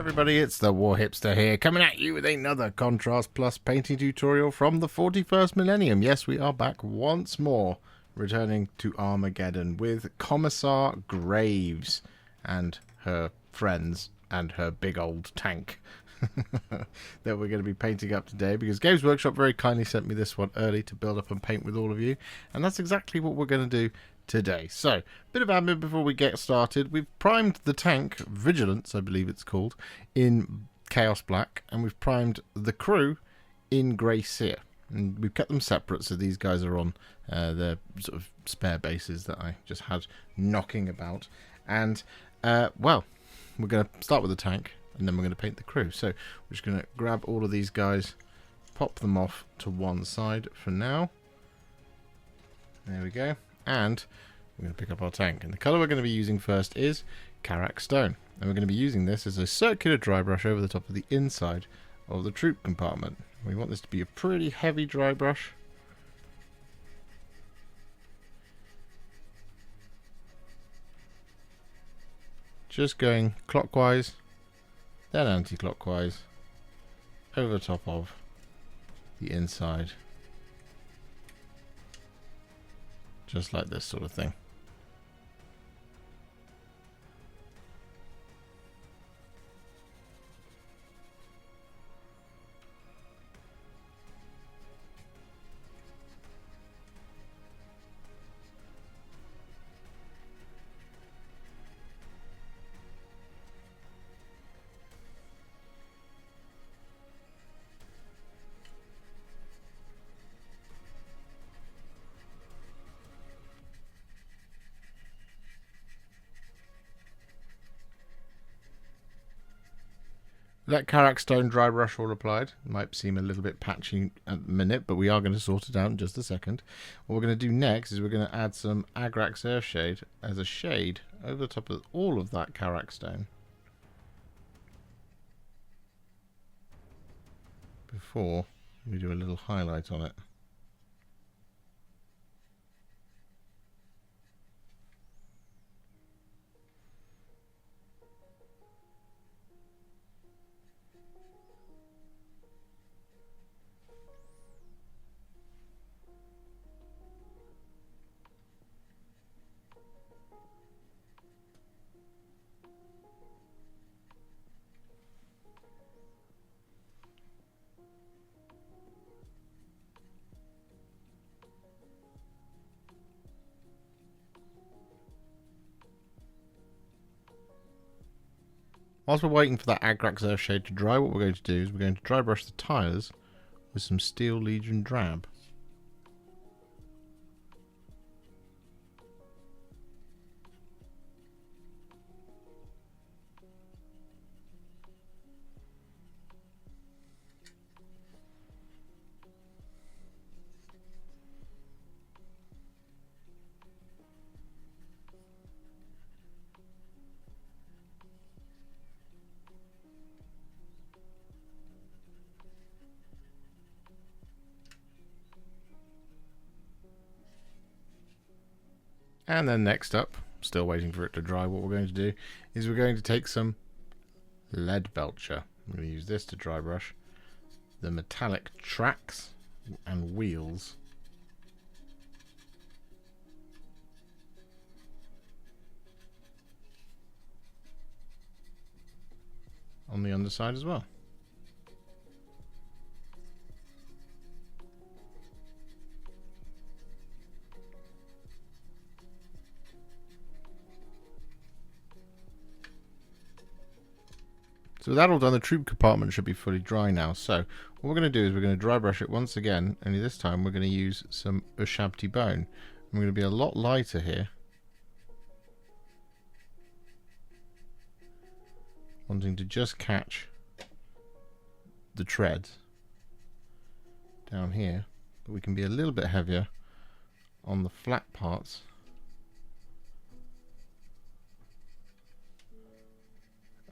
everybody, it's the Warhipster here, coming at you with another Contrast Plus painting tutorial from the 41st millennium. Yes, we are back once more, returning to Armageddon with Commissar Graves and her friends and her big old tank that we're going to be painting up today, because Games Workshop very kindly sent me this one early to build up and paint with all of you, and that's exactly what we're going to do today. So, bit of admin before we get started. We've primed the tank, Vigilance I believe it's called, in Chaos Black, and we've primed the crew in Grey Seer. And we've kept them separate, so these guys are on the sort of spare bases that I just had knocking about. And, well, we're going to start with the tank, and then we're going to paint the crew. So, we're just going to grab all of these guys, pop them off to one side for now. There we go. And we're going to pick up our tank. And the colour we're going to be using first is Karak Stone. And we're going to be using this as a circular dry brush over the top of the inside of the troop compartment. We want this to be a pretty heavy dry brush. Just going clockwise, then anti-clockwise, over the top of the inside. Just like this sort of thing. That Karak Stone dry brush all applied. Might seem a little bit patchy at the minute, but we are going to sort it out in just a second. What we're going to do next is we're going to add some Agrax Earthshade as a shade over the top of all of that Karak Stone before we do a little highlight on it. Whilst we're waiting for that Agrax Earthshade to dry, what we're going to do is we're going to dry brush the tyres with some Steel Legion Drab. And then next up, still waiting for it to dry, what we're going to do is we're going to take some Leadbelcher. I'm going to use this to dry brush the metallic tracks and wheels on the underside as well. So with that all done, the troop compartment should be fully dry now. So what we're going to do is we're going to dry brush it once again, only this time we're going to use some Ushabti Bone. We're going to be a lot lighter here, wanting to just catch the treads down here, but we can be a little bit heavier on the flat parts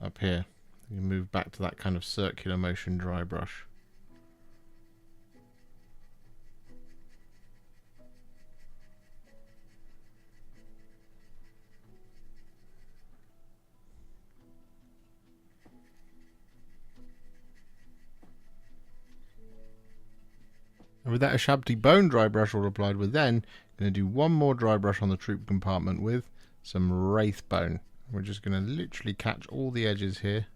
up here. You move back to that kind of circular motion dry brush. And with that Ushabti Bone dry brush all applied, we're then going to do one more dry brush on the troop compartment with some Wraithbone. We're just going to literally catch all the edges here.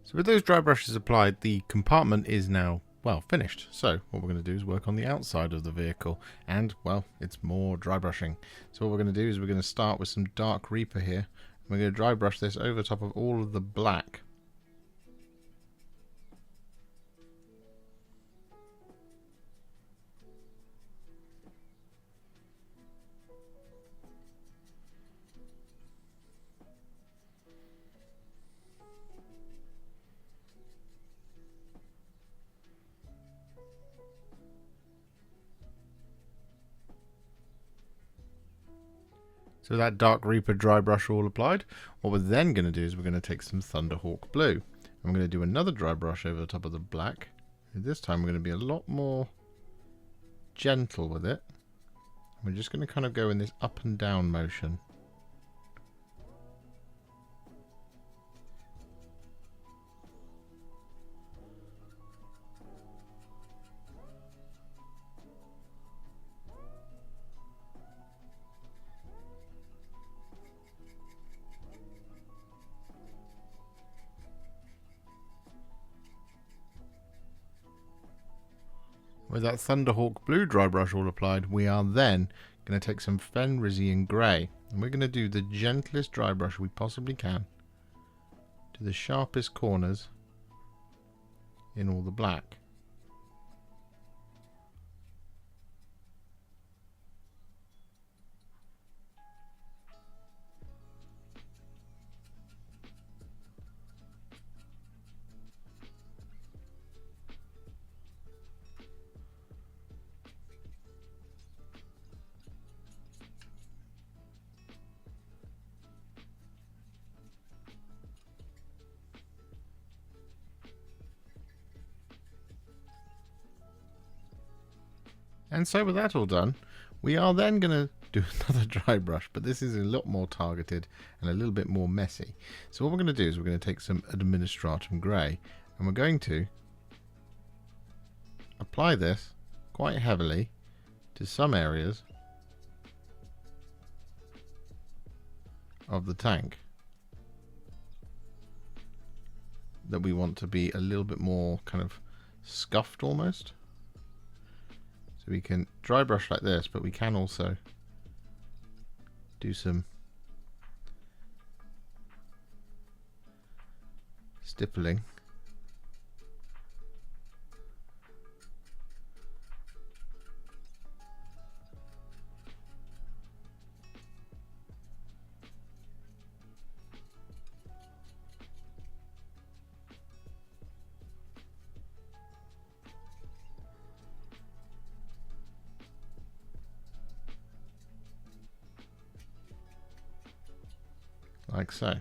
So with those dry brushes applied, the compartment is now, well, finished. So what we're going to do is work on the outside of the vehicle, and, well, it's more dry brushing. So what we're going to do is we're going to start with some Dark Reaper here. We're going to dry brush this over top of all of the black. So that Dark Reaper dry brush all applied, what we're then going to do is we're going to take some Thunderhawk Blue. And we're going to do another dry brush over the top of the black. And this time we're going to be a lot more gentle with it. We're just going to kind of go in this up and down motion. With that Thunderhawk Blue dry brush all applied, we are then going to take some Fenrisian Grey, and we're going to do the gentlest dry brush we possibly can to the sharpest corners in all the black. And so with that all done, we are then going to do another dry brush, but this is a lot more targeted and a little bit more messy. So what we're going to do is we're going to take some Administratum Grey, and we're going to apply this quite heavily to some areas of the tank that we want to be a little bit more kind of scuffed almost. So we can dry brush like this, but we can also do some stippling. Like so.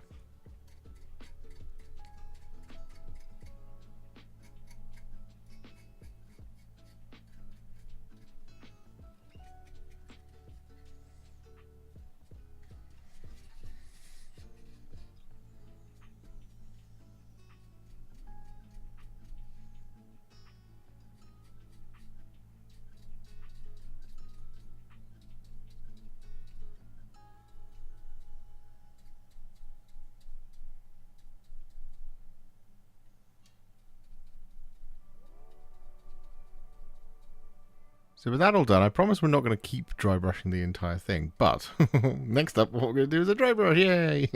So with that all done, I promise we're not going to keep dry brushing the entire thing, but next up what we're going to do is a dry brush, yay!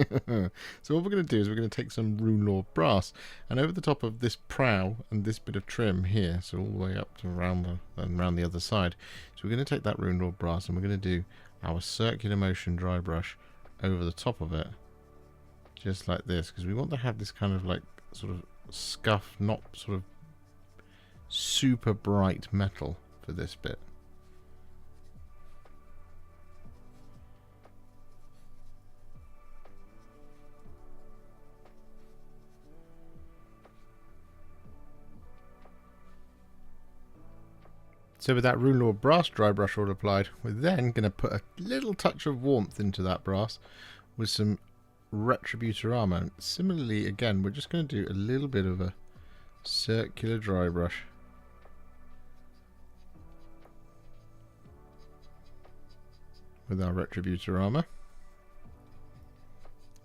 So what we're going to do is we're going to take some Runelord Brass, and over the top of this prow and this bit of trim here, so all the way up to around the other side, so we're going to take that Runelord Brass and we're going to do our circular motion dry brush over the top of it, just like this, because we want to have this kind of like sort of scuff, not sort of super bright metal for this bit. So with that Runelord Brass dry brush all applied, we're then going to put a little touch of warmth into that brass with some Retributor Armour. And similarly, again, we're just going to do a little bit of a circular dry brush. With our Retributor Armour.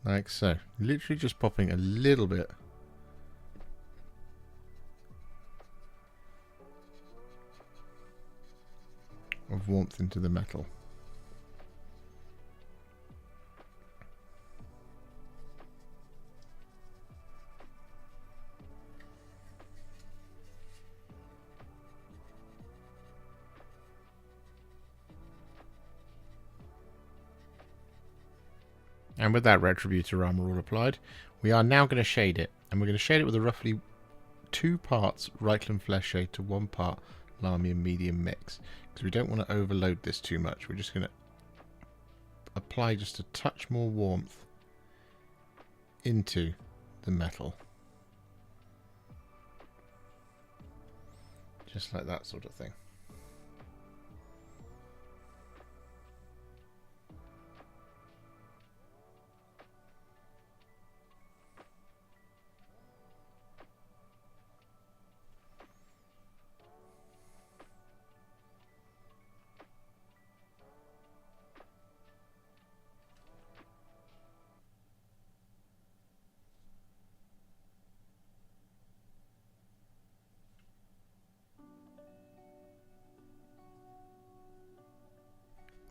Like so. Literally just popping a little bit of warmth into the metal. And with that Retributor Armour all applied, we are now going to shade it. And we're going to shade it with a roughly 2 parts Reikland Fleshshade to 1 part Lahmian medium mix. Because we don't want to overload this too much. We're just going to apply just a touch more warmth into the metal. Just like that sort of thing.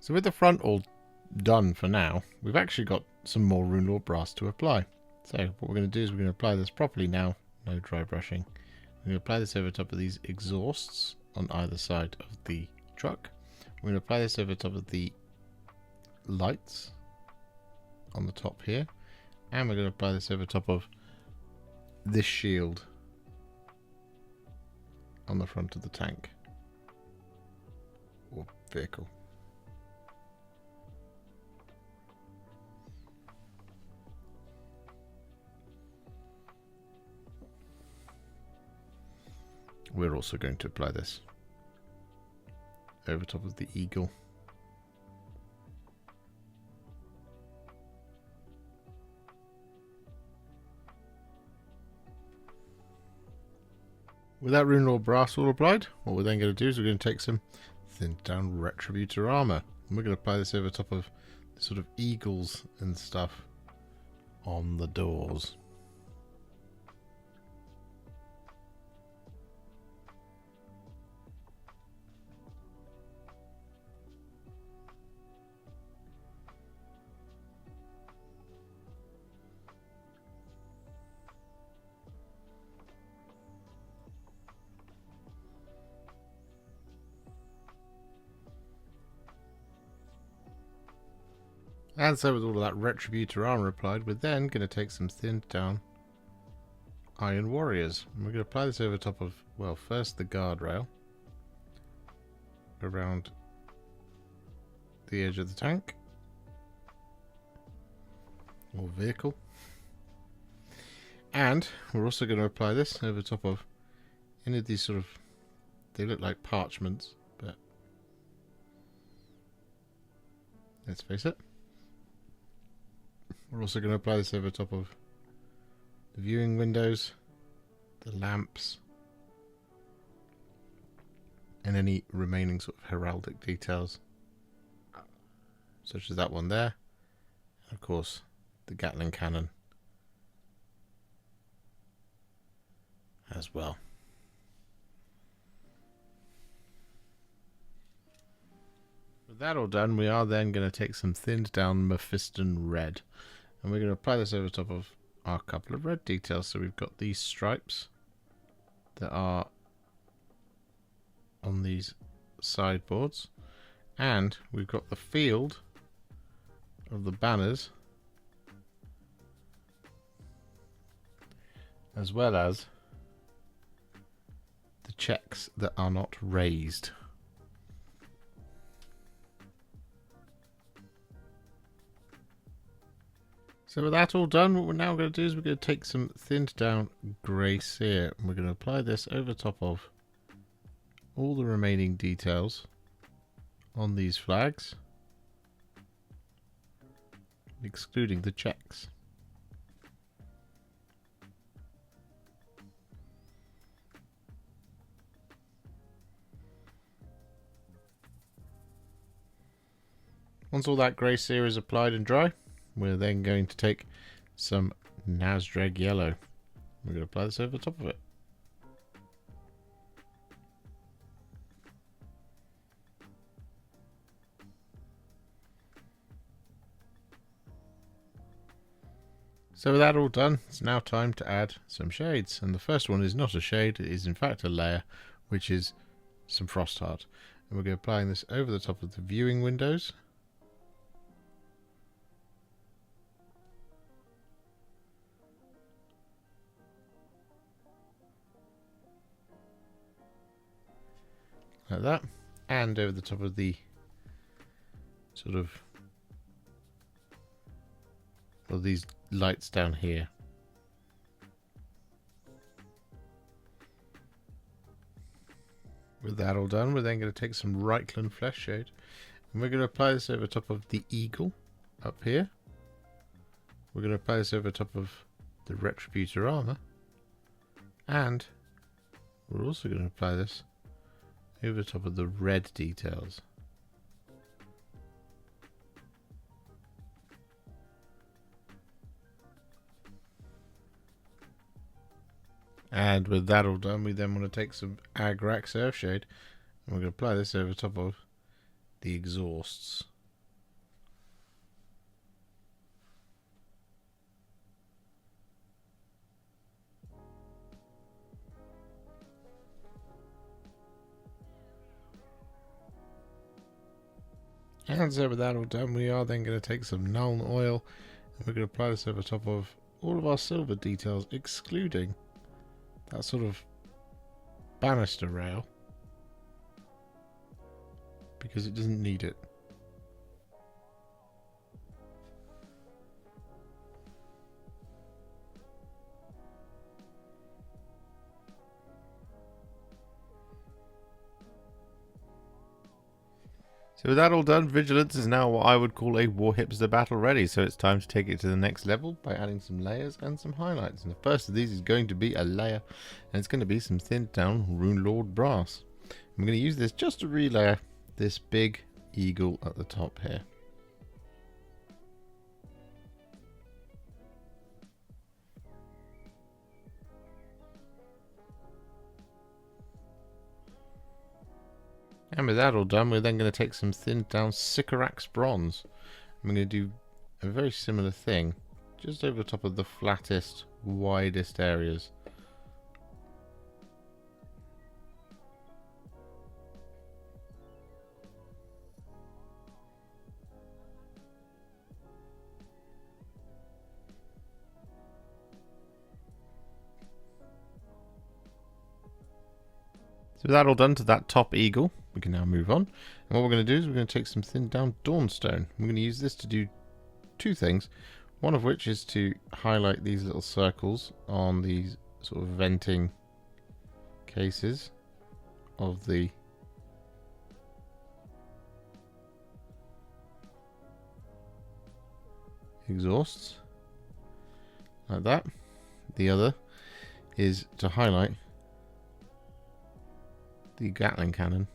So with the front all done for now, we've actually got some more Runelord Brass to apply. So what we're going to do is we're going to apply this properly now, no dry brushing. We're going to apply this over top of these exhausts on either side of the truck. We're going to apply this over top of the lights on the top here. And we're going to apply this over top of this shield on the front of the tank or vehicle. We're also going to apply this over top of the eagle. With that Runelord Brass all applied, what we're then going to do is we're going to take some thinned down Retributor Armour. And we're going to apply this over top of the sort of eagles and stuff on the doors. And so with all of that Retributor Armour applied, we're then going to take some thinned down Iron Warriors. And we're going to apply this over top of, well, first the guardrail around the edge of the tank or vehicle. And we're also going to apply this over top of any of these sort of, they look like parchments, but let's face it. We're also going to apply this over top of the viewing windows, the lamps, and any remaining sort of heraldic details, such as that one there, and of course the Gatling cannon as well. With that all done, we are then going to take some thinned down Mephiston Red. And we're going to apply this over top of our couple of red details. So we've got these stripes that are on these sideboards. And we've got the field of the banners, as well as the the checks that are not raised. So with that all done, what we're now going to do is we're going to take some thinned down grey Seer and we're going to apply this over top of all the remaining details on these flags, excluding the checks. Once all that grey Seer is applied and dry, we're then going to take some Nazdreg Yellow. We're going to apply this over the top of it. So with that all done, it's now time to add some shades. And the first one is not a shade, it is in fact a layer, which is some Frostheart. And we're going to be applying this over the top of the viewing windows. Like that, and over the top of the sort of, well, these lights down here. With that all done, we're then going to take some Reikland Fleshshade and we're going to apply this over top of the eagle up here. We're going to apply this over top of the Retributor Armour, and we're also going to apply this over the top of the red details. And with that all done, we then want to take some Agrax Earthshade and we're going to apply this over top of the exhausts. And so with that all done, we are then going to take some Nuln Oil and we're going to apply this over top of all of our silver details, excluding that sort of banister rail, because it doesn't need it. So with that all done, Vigilance is now what I would call a Warhipster battle ready, so it's time to take it to the next level by adding some layers and some highlights. And the first of these is going to be a layer, and it's going to be some thinned down Runelord Brass. I'm going to use this just to relayer this big eagle at the top here. And with that all done, we're then going to take some thinned down Sycorax Bronze. I'm going to do a very similar thing, just over the top of the flattest, widest areas. So with that all done to that top eagle, we can now move on. And what we're going to do is we're going to take some thinned down Dawnstone. We're going to use this to do two things. One of which is to highlight these little circles on these sort of venting cases of the exhausts, like that. The other is to highlight the Gatling cannon.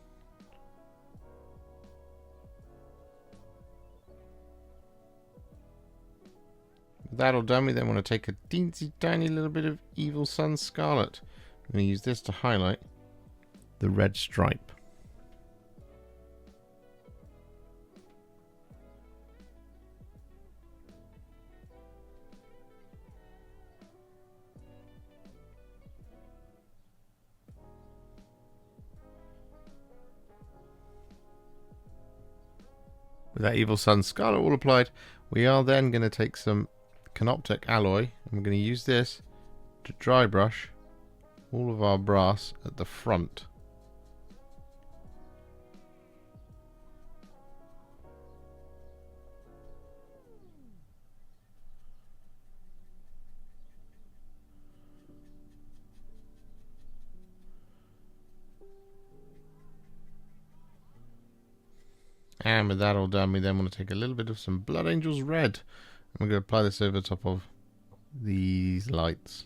With that all done, we then want to take a teensy tiny little bit of Evil Sunz Scarlet. I'm going to use this to highlight the red stripe. With that Evil Sunz Scarlet all applied, we are then going to take some Canoptek Alloy and we're going to use this to dry brush all of our brass at the front. And with that all done, we then want to take a little bit of some Blood Angels Red. And we're going to apply this over top of these lights.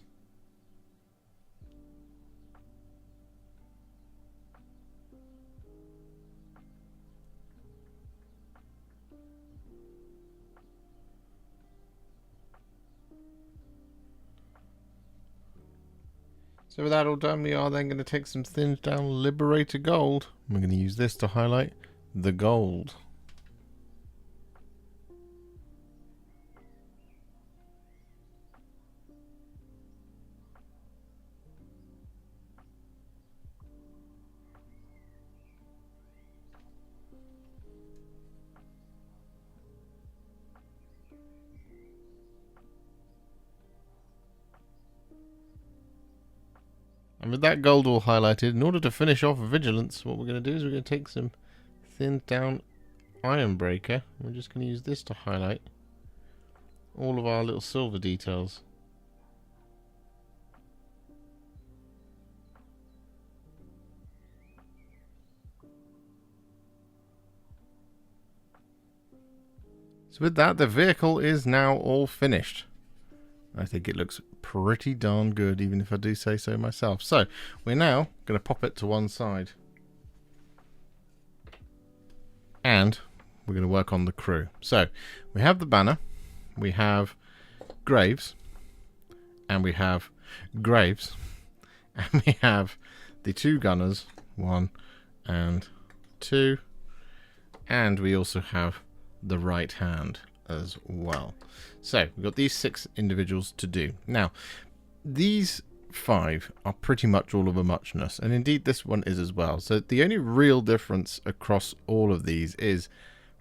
So with that all done, we are then going to take some thinned down Liberator Gold. We're going to use this to highlight the gold. And with that gold all highlighted, in order to finish off Vigilance, what we're going to do is we're going to take some thinned down Ironbreaker. We're just going to use this to highlight all of our little silver details. So with that, the vehicle is now all finished. I think it looks pretty darn good, even if I do say so myself. So we're now going to pop it to one side. And we're going to work on the crew. So we have the banner, we have Graves, and we have Graves, and we have the two gunners, 1 and 2, and we also have the right hand as well. So we've got these 6 individuals to do. Now, these 5 are pretty much all of a muchness, and indeed this one is as well. So the only real difference across all of these is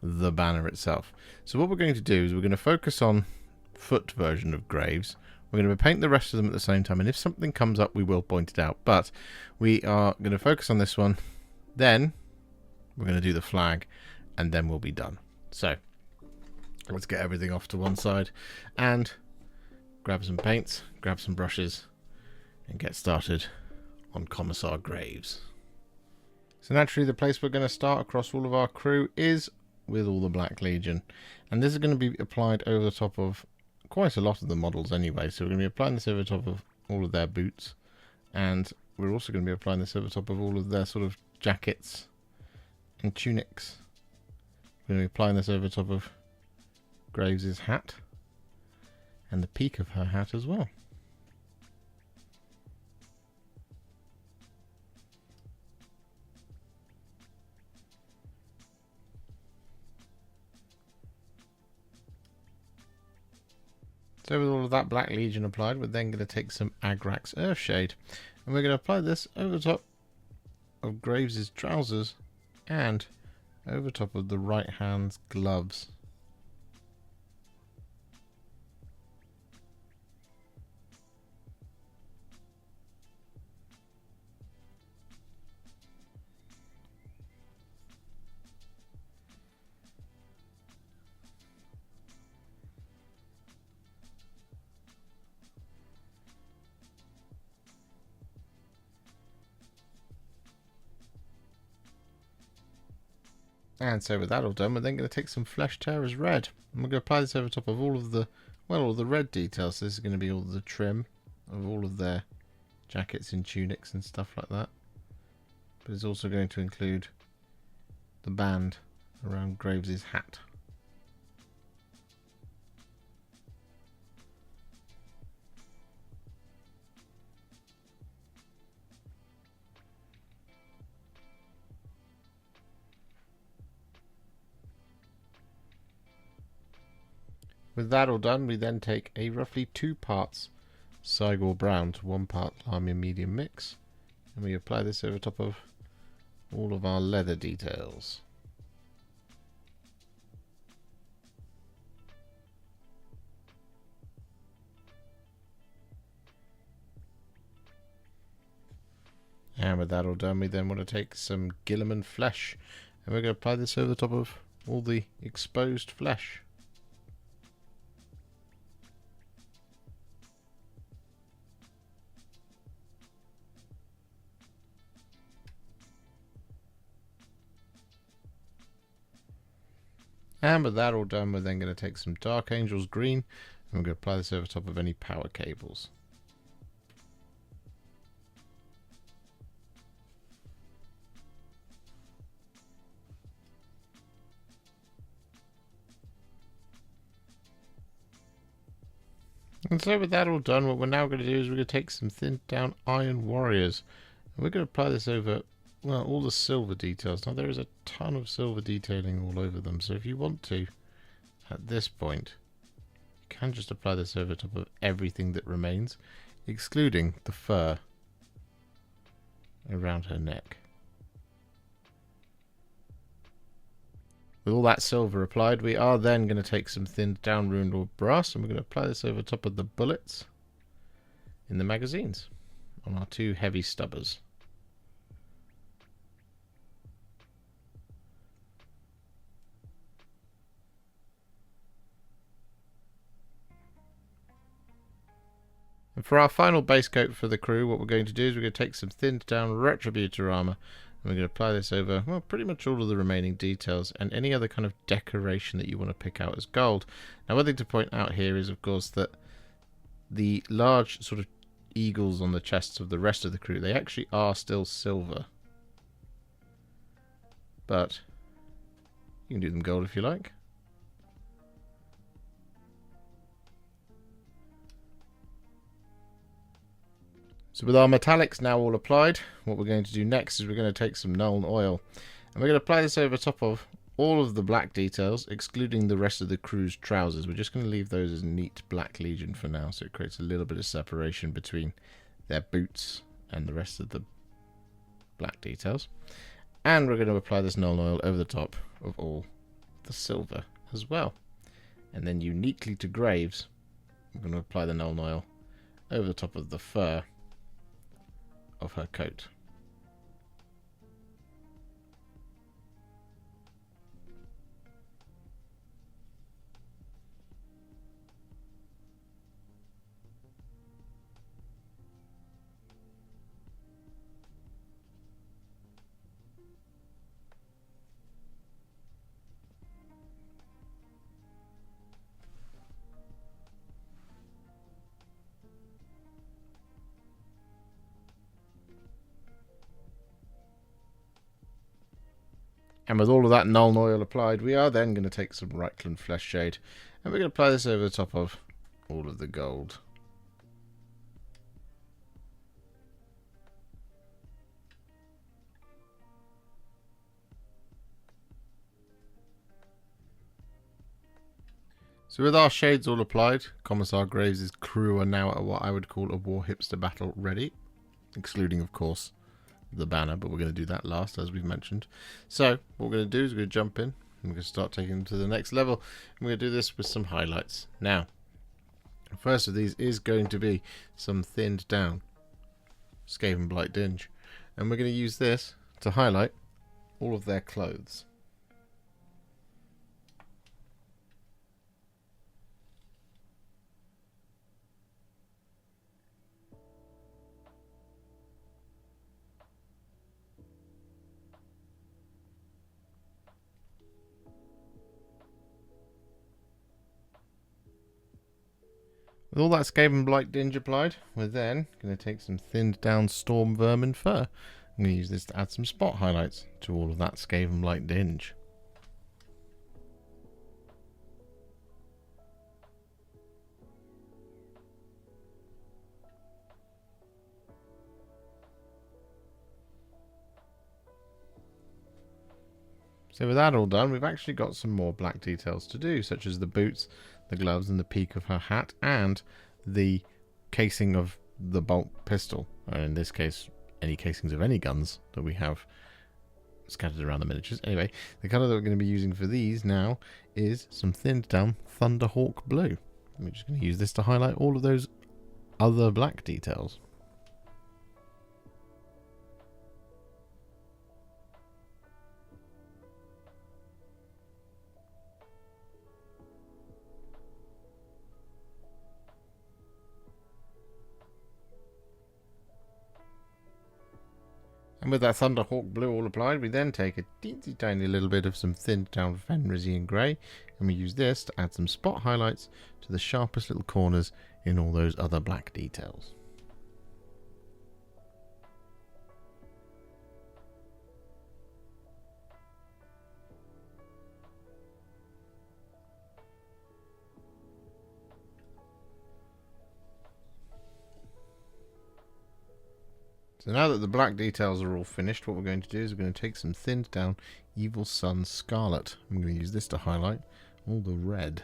the banner itself. So what we're going to do is we're going to focus on foot version of Graves. We're going to paint the rest of them at the same time, and if something comes up we will point it out, but we are going to focus on this one, then we're going to do the flag, and then we'll be done. So let's get everything off to one side and grab some paints, grab some brushes, and get started on Commissar Graves. So naturally the place we're going to start across all of our crew is with all the Black Legion, and this is going to be applied over the top of quite a lot of the models anyway. So we're going to be applying this over the top of all of their boots, and we're also going to be applying this over the top of all of their sort of jackets and tunics. We're going to be applying this over the top of Graves' hat and the peak of her hat as well. So with all of that Black Legion applied, we're then going to take some Agrax Earthshade, and we're going to apply this over the top of Graves' trousers and over top of the right hand's gloves. And so with that all done, we're then going to take some Flesh Tearers Red, and we're going to apply this over top of all of the, well, all the red details. So this is going to be all the trim of all of their jackets and tunics and stuff like that. But it's also going to include the band around Graves' hat. With that all done, we then take a roughly 2 parts Cygor Brown to 1 part Lamia medium mix, and we apply this over top of all of our leather details. And with that all done, we then want to take some Guilliman Flesh, and we're going to apply this over the top of all the exposed flesh. And with that all done, we're then going to take some Dark Angel's Green, and we're going to apply this over top of any power cables. And so with that all done, what we're now going to do is we're going to take some thinned down Iron Warriors, and we're going to apply this over, well, all the silver details. Now there is a ton of silver detailing all over them, so if you want to, at this point, you can just apply this over top of everything that remains, excluding the fur around her neck. With all that silver applied, we are then going to take some thinned down Runelord Brass, and we're going to apply this over top of the bullets in the magazines on our two heavy stubbers. And for our final base coat for the crew, what we're going to do is we're going to take some thinned down Retributor Armour, and we're going to apply this over, well, pretty much all of the remaining details and any other kind of decoration that you want to pick out as gold. Now, one thing to point out here is, of course, that the large sort of eagles on the chests of the rest of the crew, they actually are still silver. But you can do them gold if you like. So with our metallics now all applied, what we're going to do next is we're going to take some Nuln Oil, and we're going to apply this over top of all of the black details, excluding the rest of the crew's trousers. We're just going to leave those as neat black legion for now, so it creates a little bit of separation between their boots and the rest of the black details. And we're going to apply this Nuln Oil over the top of all the silver as well. And then uniquely to Graves, we're going to apply the Nuln Oil over the top of the fur of her coat. And with all of that Nuln Oil applied, we are then going to take some Reikland Fleshshade, and we're going to apply this over the top of all of the gold. So with our shades all applied, Commissar Graves' crew are now at what I would call a Warhipster battle ready, excluding, of course, the banner, but we're going to do that last, as we've mentioned. So what we're going to do is we're going to jump in, and we're going to start taking them to the next level, and we're going to do this with some highlights. Now, the first of these is going to be some thinned down Skaven Blight Dinge, and we're going to use this to highlight all of their clothes. With all that Skaven Blight Dinge applied, we're then going to take some thinned down Storm Vermin fur. I'm going to use this to add some spot highlights to all of that Skaven Blight Dinge. So with that all done, we've actually got some more black details to do, such as the boots, the gloves, and the peak of her hat, and the casing of the bolt pistol, and in this case, any casings of any guns that we have scattered around the miniatures. Anyway, the colour that we're going to be using for these now is some thinned down Thunderhawk Blue. We're just going to use this to highlight all of those other black details. And with that Thunderhawk Blue all applied, we then take a teensy tiny little bit of some thinned down Fenrisian Grey, and we use this to add some spot highlights to the sharpest little corners in all those other black details. So now that the black details are all finished, what we're going to do is we're going to take some thinned down Evil Sunz Scarlet. I'm going to use this to highlight all the red.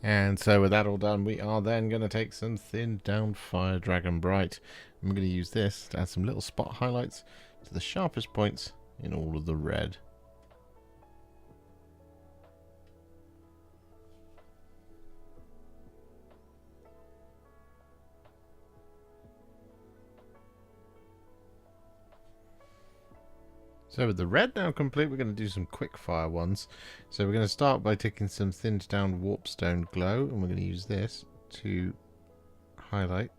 And so with that all done, we are then going to take some thinned down Fire Dragon Bright. I'm going to use this to add some little spot highlights to the sharpest points in all of the red. So with the red now complete, we're going to do some quick fire ones. So we're going to start by taking some thinned down Warpstone Glow, and we're going to use this to highlight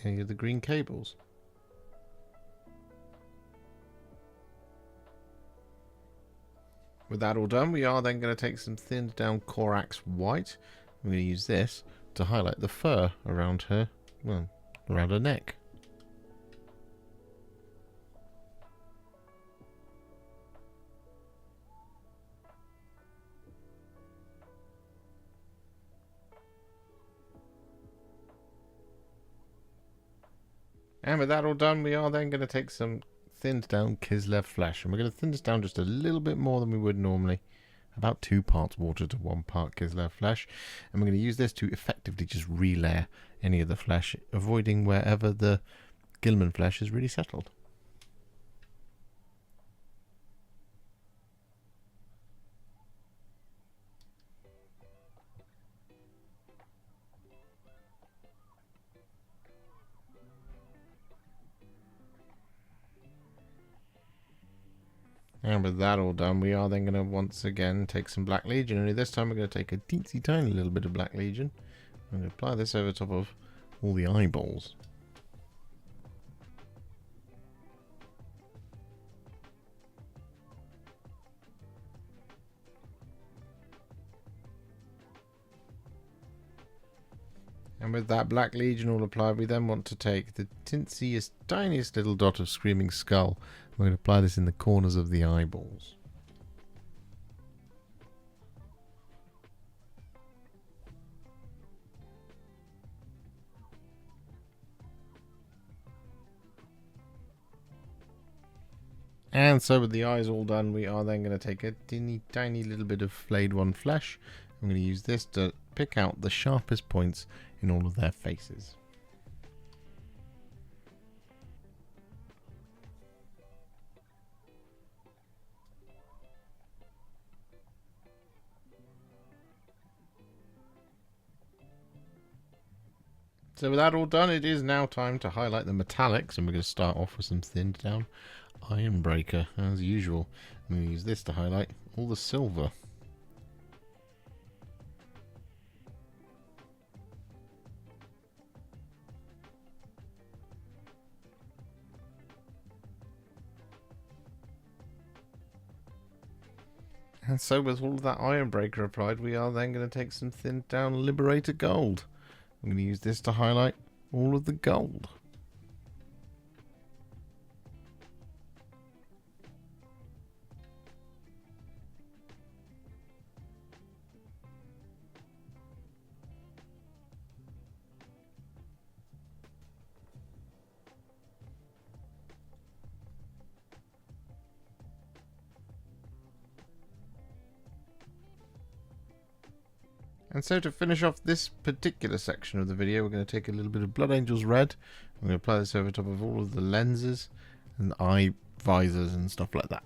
any of the green cables. With that all done, we are then going to take some thinned down Agrax White. I'm going to use this to highlight the fur around her, well, around her neck. And with that all done, we are then going to take some thinned down Kislev Flesh. And we're going to thin this down just a little bit more than we would normally. About 2 parts water to 1 part Kislev Flesh. And we're going to use this to effectively just relayer any of the flesh, avoiding wherever the Guilliman Flesh is really settled. And with that all done, we are then going to once again take some Black Legion. Only this time we're going to take a teensy tiny little bit of Black Legion. I'm going to apply this over top of all the eyeballs. And with that Black Legion all applied, we then want to take the tiniest, tiniest little dot of Screaming Skull. We're going to apply this in the corners of the eyeballs. And so with the eyes all done, we are then going to take a tiny little bit of Flayed One Flesh. I'm going to use this to pick out the sharpest points in all of their faces. So with that all done, it is now time to highlight the metallics, and we're going to start off with some thinned down Ironbreaker, as usual. I'm going to use this to highlight all the silver. And so with all of that Ironbreaker applied, we are then going to take some thinned down Liberator Gold. I'm going to use this to highlight all of the gold. And so to finish off this particular section of the video, we're going to take a little bit of Blood Angel's Red. I'm going to apply this over top of all of the lenses and the eye visors and stuff like that.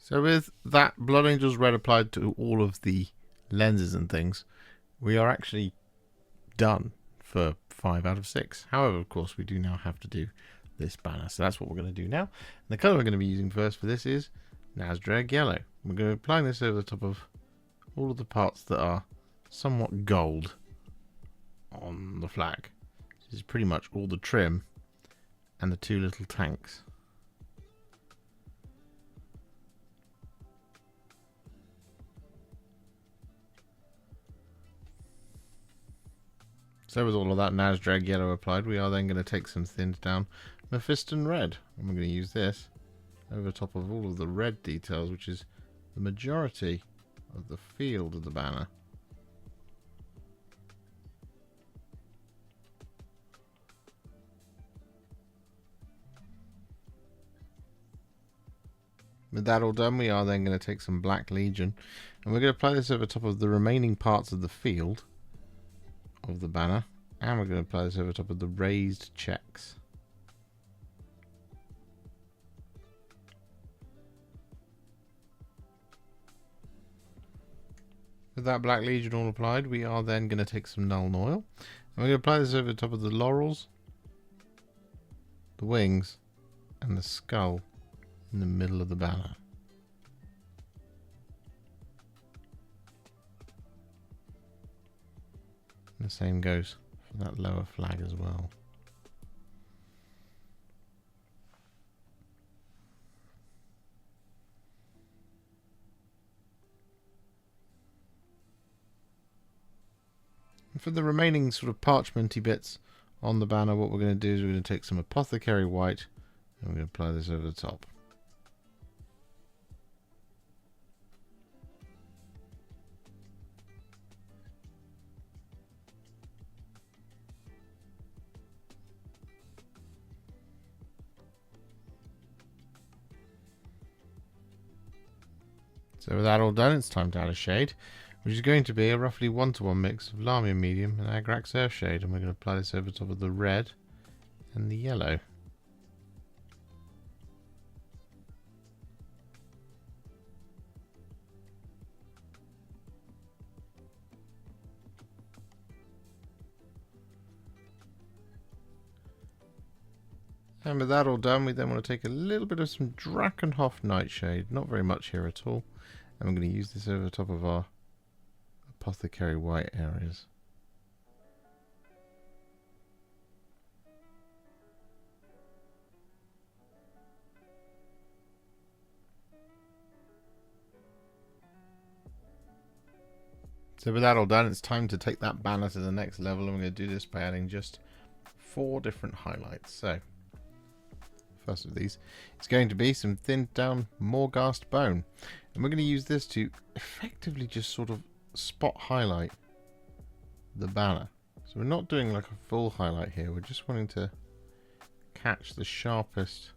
So with that Blood Angel's Red applied to all of the lenses and things, we are actually done for 5 out of 6. However, of course, we do now have to do this banner. So that's what we're going to do now. And the colour we're going to be using first for this is Nazdreg Yellow. We're going to apply this over the top of all of the parts that are somewhat gold on the flag. This is pretty much all the trim and the 2 little tanks. So with all of that Nazdreg Yellow applied, we are then going to take some thinned down Mephiston Red. And we're going to use this over top of all of the red details, which is the majority of the field of the banner. With that all done, we are then going to take some Black Legion, and we're going to apply this over top of the remaining parts of the field of the banner, and we're going to apply this over top of the raised checks. With that Black Legion all applied, we are then going to take some Nuln Oil, and we're going to apply this over the top of the laurels, the wings, and the skull in the middle of the banner. And the same goes for that lower flag as well. And for the remaining sort of parchmenty bits on the banner, what we're going to do is we're going to take some Apothecary White and we're going to apply this over the top. So with that all done, it's time to add a shade, which is going to be a roughly 1-to-1 mix of Lamia Medium and Agrax Earthshade, and we're going to apply this over top of the red and the yellow. And with that all done, we then want to take a little bit of some Drakenhof Nightshade, not very much here at all, and we're going to use this over the top of our Apothecary White areas. So with that all done, it's time to take that banner to the next level, and we're going to do this by adding just 4 different highlights. So first of these is going to be some thinned down Morghast Bone, and we're going to use this to effectively just sort of spot highlight the banner. So we're not doing like a full highlight here, we're just wanting to catch the sharpest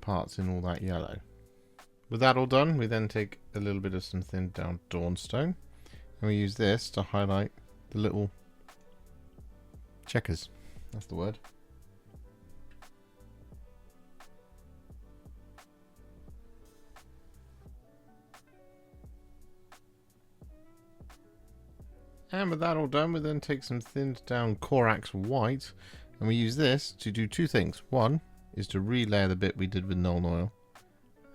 parts in all that yellow. With that all done, we then take a little bit of some thinned down Dawnstone, and we use this to highlight the little checkers. That's the word. And with that all done, we then take some thinned down Corax White, and we use this to do 2 things. One is to relayer the bit we did with Nuln Oil,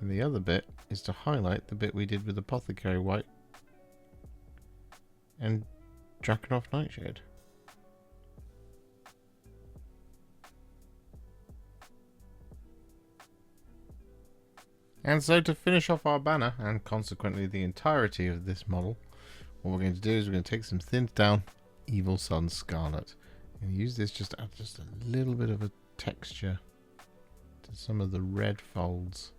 and the other bit is to highlight the bit we did with Apothecary White and Drakenhof Nightshade. And so to finish off our banner, and consequently the entirety of this model, what we're going to do is we're going to take some thinned down Evil Sunz Scarlet and use this just to add just a little bit of a texture to some of the red folds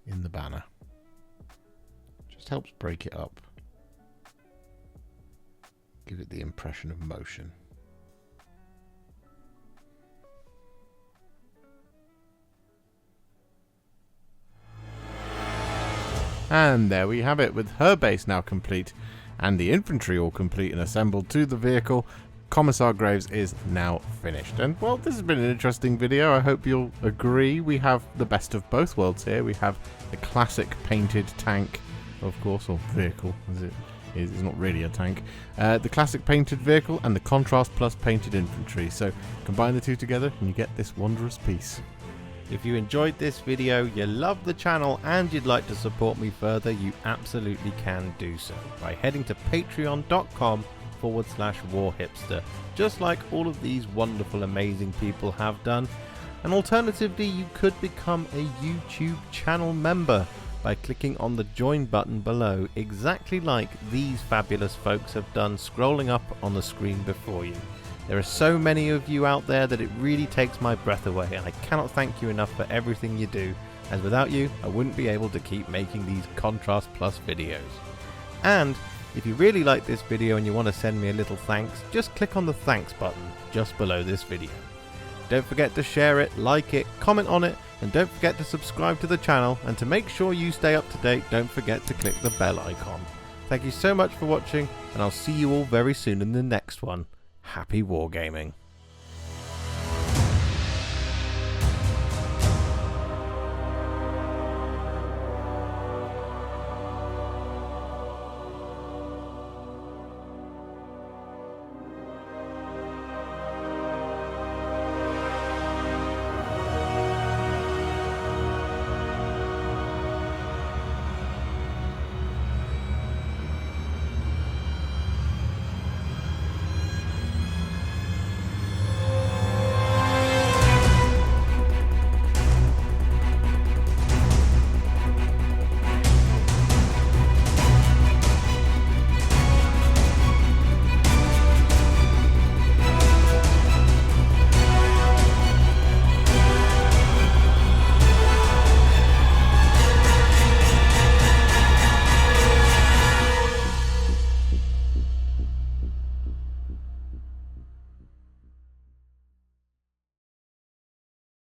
in the banner. Just helps break it up, give it the impression of motion. And there we have it, with her base now complete and the infantry all complete and assembled to the vehicle. Commissar Graves is now finished. And, well, this has been an interesting video. I hope you'll agree. We have the best of both worlds here. We have the classic painted tank, of course, or vehicle, as it is. It's not really a tank. The classic painted vehicle and the contrast plus painted infantry. So combine the two together and you get this wondrous piece. If you enjoyed this video, you love the channel and you'd like to support me further, you absolutely can do so by heading to patreon.com/warhipster, just like all of these wonderful, amazing people have done. And alternatively, you could become a YouTube channel member by clicking on the join button below, exactly like these fabulous folks have done, scrolling up on the screen before you. There are so many of you out there that it really takes my breath away, and I cannot thank you enough for everything you do, as without you I wouldn't be able to keep making these Contrast Plus videos. And if you really like this video and you want to send me a little thanks, just click on the thanks button just below this video. Don't forget to share it, like it, comment on it, and don't forget to subscribe to the channel, and to make sure you stay up to date, don't forget to click the bell icon. Thank you so much for watching, and I'll see you all very soon in the next one. Happy wargaming.